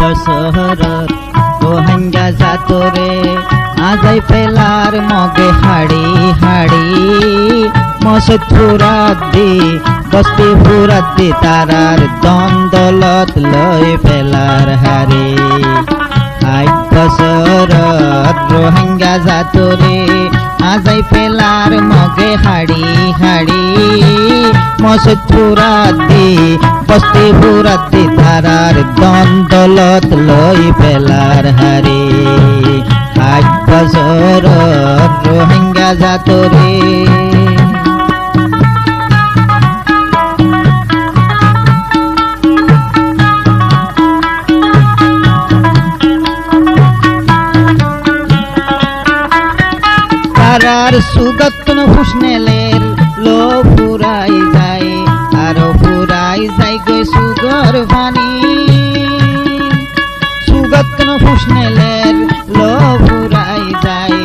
বছর রোহিঙ্গা জাতরে আজাই পেলার মগে হাড়ি হাড়ি মসজিদ ফুরাত দি বস্তি ফুরাত দি তারার দ্বন্দ্বলত লই পেলার হারে 8 বছর রোহিঙ্গা জাতরে আজাই পেলার মগে হাড়ি হাড়ি মসজিদ ফুরাত দি বস্তি ফুরাত দি তারার দ্বন্দ্বলত লই পেলার হারে 8 বছর রোহিঙ্গা জাতরে তারার সুগতন ফুসনেলের লো ফুরাই যায় আরো ফুরাই যায় গো সুগর পানি সুগতন ফুসনেলের লো ফুরাই যায়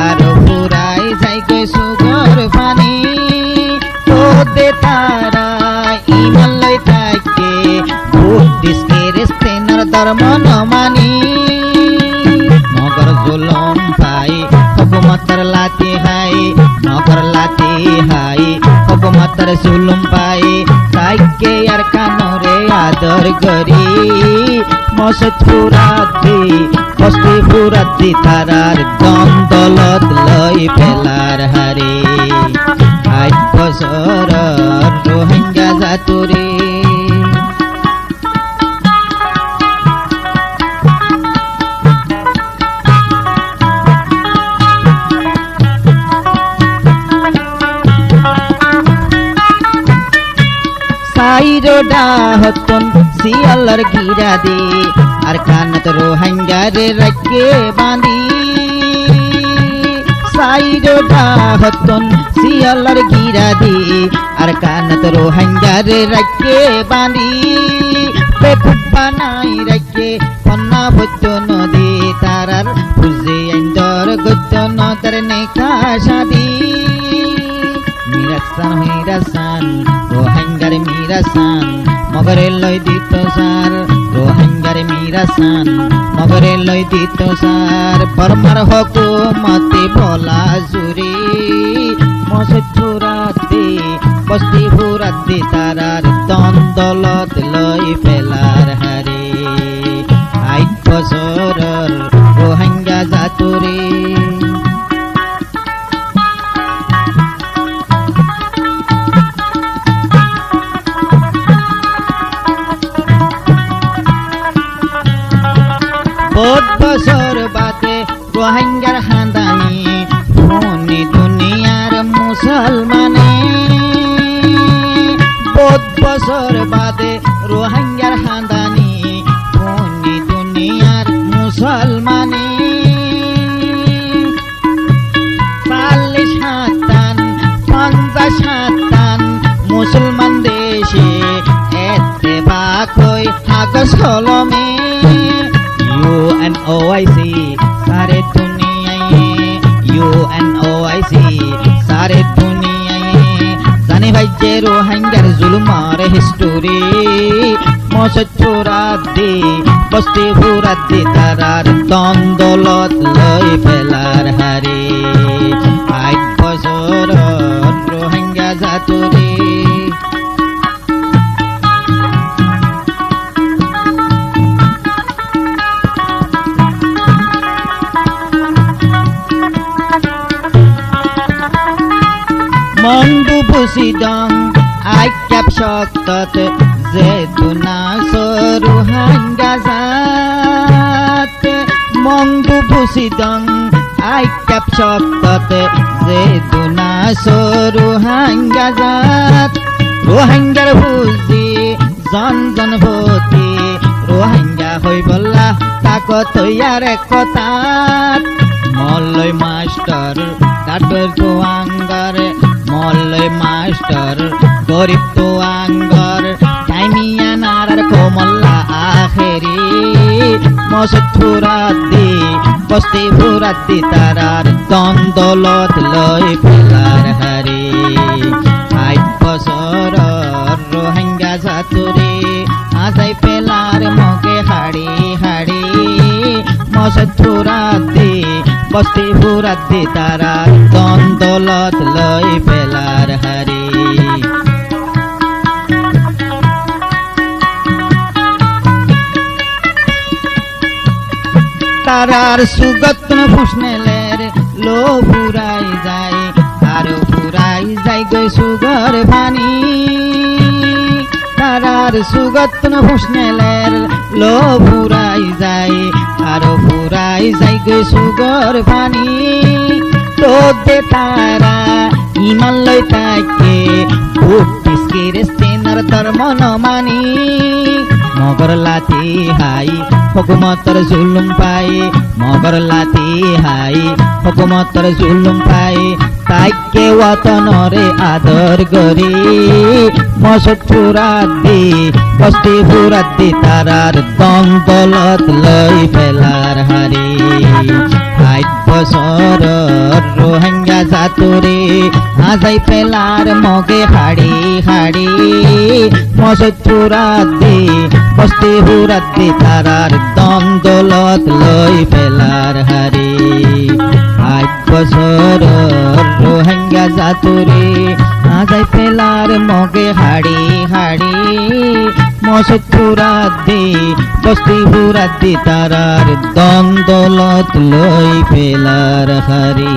আরো ফুরাই যায় গো সুগর পানি তো দে তারা ইমান লই থাকে বুদ্ধিস্ট খ্রিস্টানের ধর্ম ন মানি মগর জুলম পাই হুকুমতের লাঠি হাই নগর লাঠি হাই হুকুমতের জুলুম পাই তাইকে আর কানরে আদর করি মসজিদ ফুরাত দি বস্তি ফুরাত দি তারার দ্বন্দ্বলত লই পেলার হারে 8 বছর রোহিঙ্গা জাতরে সাইরোডা হতন শিয়ালার গিরা দে আর কানত রোহিঙ্গারে রাখে বাঁধি সাইরোডা হতন শিয়ালার গিরা দে আর কানত রোহিঙ্গারে রাখে বাঁধি বেকুব বানাই রাখে পন্না ভজ্য নদী তারার বুঝে আইন্দর গজ্য নদর নেখা সাদি মিরাসান হইরাসান রোহিঙ্গার মিরাসান মগরে লই দিত সার রোহিঙ্গার মিরাসান মগরে লই দিত সার বর্মার হুকুমতে বলা জুরি মসজিদ ফুরাত দি বস্তি ফুরাত দি তারার দ্বন্দ্বলত লই পেলার হারে 8 বছর রোহিঙ্গা জাতরে বহুত বছর বাদে রোহিঙ্গার হাঁদানি ফোনে দুনিয়ার মুসলমানে বহুত বছর বাদে রোহিঙ্গার হাঁদানি ফোনে দুনিয়ার মুসলমানে 40-50 মুসলমান দেশে এতে বাকই কাগজ কলমে UNOIC सारे दुनियाए UNOIC सारे दुनियाए जाने भाई जे रोहिंग्यार जुलुमार हिस्टोरी मसजिद ফুরাত দি বস্তি ফুরাত দি তারার দ্বন্দ্বলত লই পেলার হারে 8 বছর রোহিঙ্গা জাতরে মংদু বুসিদং আইক্যাপ শক্তত যে দুনা সরুহাঙ্গা জাত মংদু বুসিদং আইক্যাপ শক্তত যে দুনা সরুহাঙ্গা জাত রোহিঙ্গার বুঝি জন জন ভূতি রোহিঙ্গা হই বল্লা তাকত তৈয়ার একতাত মলয় মাস্টার কাটর তো আঙ্গার মলয় মাস্টার গরিব তো আঙ্গার টাইমিয়া নারার কোমল্লা আখেরি মসজিদ ফুরাত দি বস্তি ফুরাত দি তারার দ্বন্দ্বলত লই পেলার হারে 8 বছর রোহিঙ্গা জাতরে আজাই পেলার মগে হাড়ি হাড়ি মশথুরাত দি বস্তি ফুরাত দি তারা দ্বন্দ্বলত লই পেলার হারি তারার সুগত ফুসনেলের লো ফুরাই যায় আর ফুরাই যায় গই সুগর পানি তারার সুগত ফুসনেলের লো ফুরাই যায় আর ফুরাই যায় গই সুগর পানি তো দে তারা ইমান লই তাকে উঠিসকির স্তেনার ধর্ম নমানি মগর লাতি হাই হুকুমতর জুলুম পাই মগর লাতি হাই হুকুমতর জুলুম পাই তাইকে ওয়াতনরে আদর গরি মসত ফুরাত দি বস্তি ফুরাত দি তারার দ্বন্দ্বলত লই ফেলার হারি ৬০ বছর রোহিঙ্গা জাতুরে আজাই পেলার মগে হাড়ি হাড়ি মসত ফুরাত দি বস্তি ফুরাত দি তারার দ্বন্দ্বলত লই ফেলার হারি ৬০ বছর রোহিঙ্গা জাতুরে আজাই পেলার মগে হাড়ি হাড়ি মসত ফুরাত দি বস্তি ফুরাত দি তারার দ্বন্দ্বলত লই ফেলার হারি।